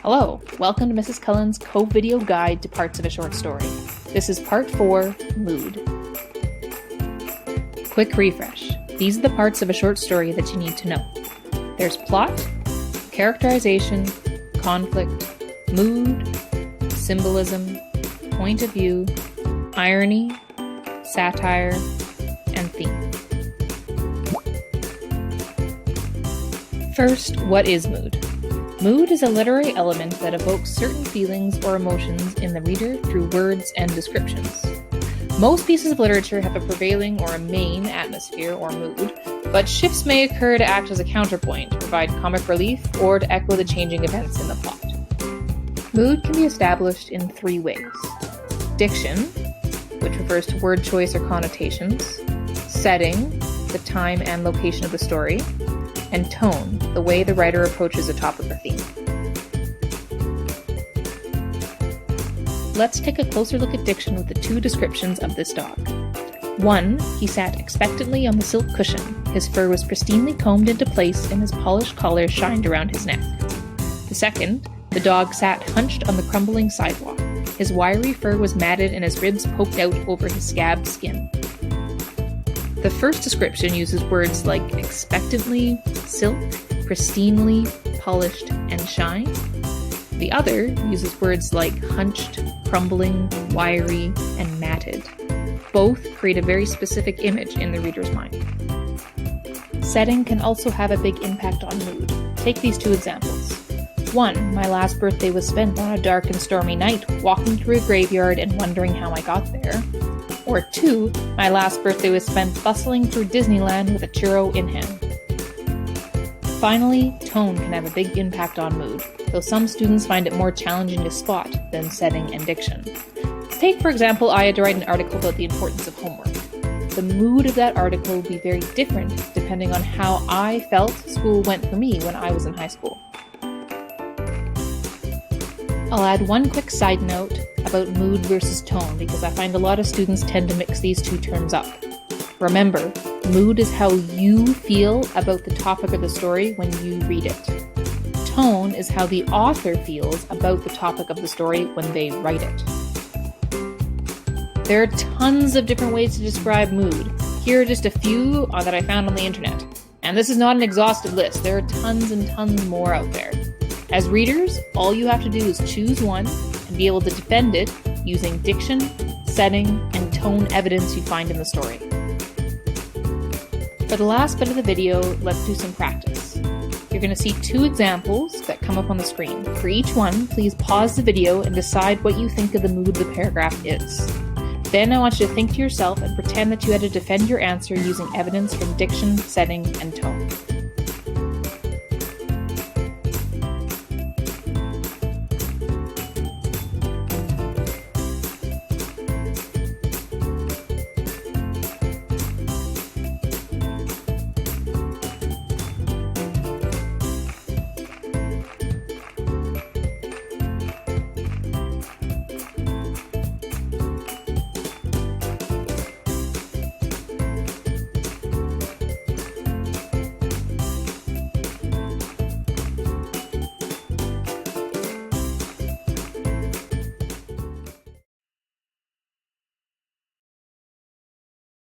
Hello, welcome to Mrs. Cullen's COVIDeo guide to parts of a short story. This is part 4, Mood. Quick refresh. These are the parts of a short story that you need to know. There's plot, characterization, conflict, mood, symbolism, point of view, irony, satire, and theme. First, what is mood? Mood is a literary element that evokes certain feelings or emotions in the reader through words and descriptions. Most pieces of literature have a prevailing or a main atmosphere or mood, but shifts may occur to act as a counterpoint, to provide comic relief, or to echo the changing events in the plot. Mood can be established in 3 ways. Diction, which refers to word choice or connotations, setting, the time and location of the story, and tone, the way the writer approaches a topic or theme. Let's take a closer look at diction with the 2 descriptions of this dog. 1, he sat expectantly on the silk cushion. His fur was pristinely combed into place and his polished collar shined around his neck. The 2nd, the dog sat hunched on the crumbling sidewalk. His wiry fur was matted and his ribs poked out over his scabbed skin. The first description uses words like expectantly, silk, pristinely, polished, and shine. The other uses words like hunched, crumbling, wiry, and matted. Both create a very specific image in the reader's mind. Setting can also have a big impact on mood. Take these 2 examples. 1, my last birthday was spent on a dark and stormy night, walking through a graveyard and wondering how I got there. Or 2, my last birthday was spent bustling through Disneyland with a churro in hand. Finally, tone can have a big impact on mood, though some students find it more challenging to spot than setting and diction. Take, for example, I had to write an article about the importance of homework. The mood of that article will be very different depending on how I felt school went for me when I was in high school. I'll add one quick side note about mood versus tone because I find a lot of students tend to mix these 2 terms up. Remember, mood is how you feel about the topic of the story when you read it. Tone is how the author feels about the topic of the story when they write it. There are tons of different ways to describe mood. Here are just a few that I found on the internet. And this is not an exhaustive list. There are tons and tons more out there. As readers, all you have to do is choose one and be able to defend it using diction, setting, and tone evidence you find in the story. For the last bit of the video, let's do some practice. You're going to see 2 examples that come up on the screen. For each one, please pause the video and decide what you think of the mood the paragraph is. Then I want you to think to yourself and pretend that you had to defend your answer using evidence from diction, setting, and tone.